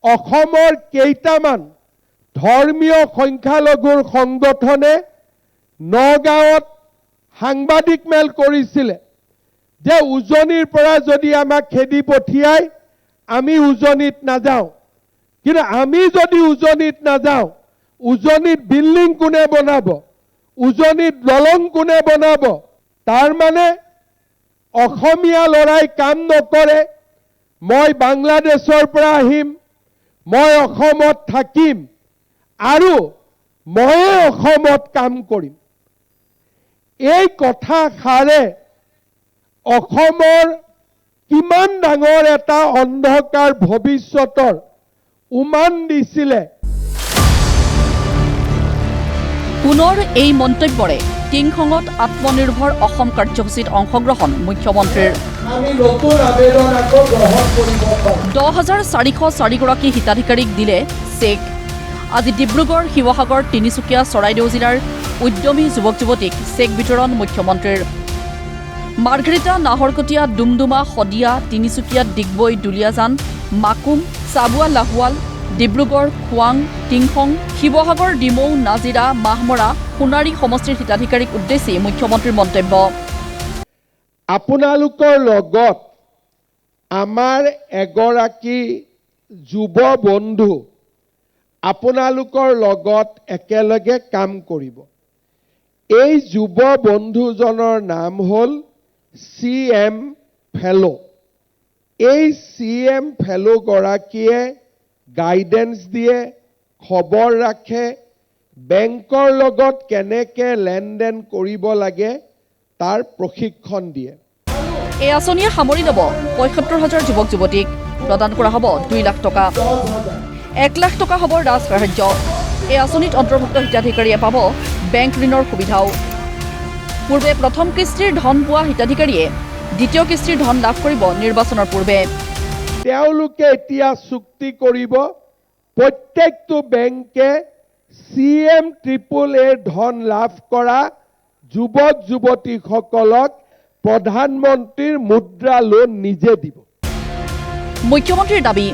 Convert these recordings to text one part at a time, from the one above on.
অসমৰ কেইটামান ধৰ্মীয় সংখ্যালঘুৰ সংগঠনে নগাঁৱত সাংবাদিক মেল কৰিছিলে যে উজনিৰ পৰা যদি আমাক খেদি পঠিয়াই আমি উজনিত নাযাওঁ, কিন্তু আমি যদি উজনিত নাযাওঁ, উজনিত বিল্ডিং কোনে বনাব, উজনিত দলং কোনে বনাব? তাৰ মানে অসমীয়া লৰাই কাম নকৰে, মই বাংলাদেশৰ পৰা আহিম, মই অসমত থাকিম আৰু ময়ে অসমত কাম কৰিম। এই কথাষাৰে অসমৰ কিমান ডাঙৰ এটা অন্ধকাৰ ভৱিষ্যতৰ উমান দিছিলে। পুনৰ এই মন্তব্যৰে টিংখঙত আত্মনিৰ্ভৰ অসম কাৰ্যসূচীত অংশগ্ৰহণ মুখ্যমন্ত্ৰীৰ। 10,404গৰাকী হিতাধিকাৰীক দিলে চেক। আজি ডিব্ৰুগড়, শিৱসাগৰ, তিনিচুকীয়া, চৰাইদেউ জিলাৰ উদ্যমী যুৱক যুৱতীক চেক বিতৰণ মুখ্যমন্ত্ৰীৰ। মাৰ্ঘেৰিটা, নাহৰকটীয়া, ডুমডুমা, শদিয়া, তিনিচুকীয়াত ডিগবৈ, দুলীয়াজান, মাকুম, চাবুৱা, লাহোৱাল, ডিব্ৰুগড়, খোৱাং, টিংখং, শিৱসাগৰ, ডিমৌ, নাজিৰা, মাহমৰা, সোণাৰী সমষ্টিৰ হিতাধিকাৰীক উদ্দেশ্যি মুখ্যমন্ত্ৰীৰ মন্তব্য। আপোনালোকৰ লগত আমাৰ এগৰাকী যুৱ বন্ধু আপোনালোকৰ লগত একেলগে কাম কৰিব। এই যুৱ বন্ধুজনৰ নাম হ'ল CM ফেলো। এই CM ফেলোগৰাকীয়ে গাইডেন্স দিয়ে, খবৰ ৰাখে, বেংকৰ লগত কেনেকৈ লেনদেন কৰিব লাগে তাৰ প্ৰশিক্ষণ দিয়ে। এই আঁচনিয়ে সামৰি ল'ব ৭৫,০০০ যুৱক যুৱতীক। প্ৰদান কৰা হ'ব ২ লাখ টকা। ১ লাখ টকা হ'ব ৰাজ সাহায্য। এই আঁচনিত অন্তৰ্ভুক্ত হিতাধিকাৰীয়ে পাব বেংক ঋণৰ সুবিধাও। পূৰ্বে প্ৰথম কিস্তিৰ ধন পোৱা হিতাধিকাৰীয়ে দ্বিতীয় কিস্তিৰ ধন লাভ কৰিব নিৰ্বাচনৰ পূৰ্বে। তেওঁলোকে এতিয়া চুক্তি কৰিব, প্ৰত্যেকটো বেংকে CM-AAA ধন লাভ কৰা যুৱক যুৱতীসকলক প্ৰধানমন্ত্ৰীৰ মুদ্ৰা লোন নিজে দিব। মুখ্যমন্ত্ৰীৰ দাবী,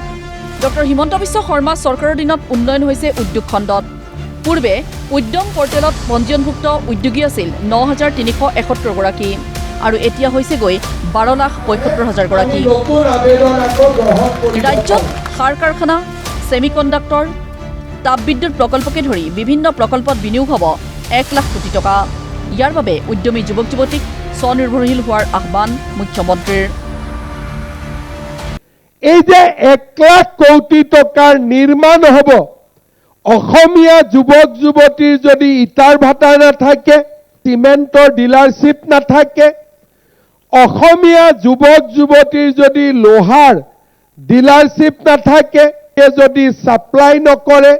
ডক্টৰ হিমন্ত বিশ্ব শৰ্মা চৰকাৰৰ দিনত উন্নয়ন হৈছে উদ্যোগ খণ্ডত। পূৰ্বে উদ্যম পৰ্টেলত পঞ্জীয়নভুক্ত উদ্যোগী আছিল ৯,৩৭১গৰাকী আৰু এতিয়া হৈছেগৈ ১২,৭৫,০০০গৰাকী। ৰাজ্যত সাৰ কাৰখানা, ছেমিকণ্ডাক্টৰ, তাপবিদ্যুৎ প্ৰকল্পকে ধৰি বিভিন্ন প্ৰকল্পত বিনিয়োগ হ'ব ১ লাখ কোটি টকা। ইয়াৰ বাবে উদ্যমী যুৱক যুৱতীক স্বনিৰ্ভৰশীল হোৱাৰ আহ্বান মুখ্যমন্ত্ৰীৰ। এই যে ১ লাখ কোটি টকাৰ নিৰ্মাণ হ'ব, অসমীয়া যুৱক যুৱতীৰ যদি ইটাৰ ভাটা নাথাকে, চিমেণ্টৰ ডিলাৰশ্বিপ নাথাকে, অসমীয়া যুৱক যুৱতীৰ যদি লোহাৰ ডিলাৰশ্বিপ নাথাকে, যদি ছাপ্লাই নকৰে,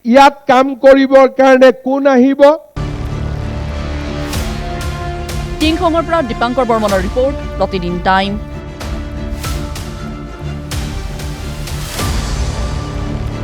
ইয়াত কাম কৰিবৰ কাৰণে কোন আহিব? টিংখঙৰ পৰা দীপাংকৰ বৰ্মনৰ ৰিপৰ্ট, প্ৰতিদিন টাইম।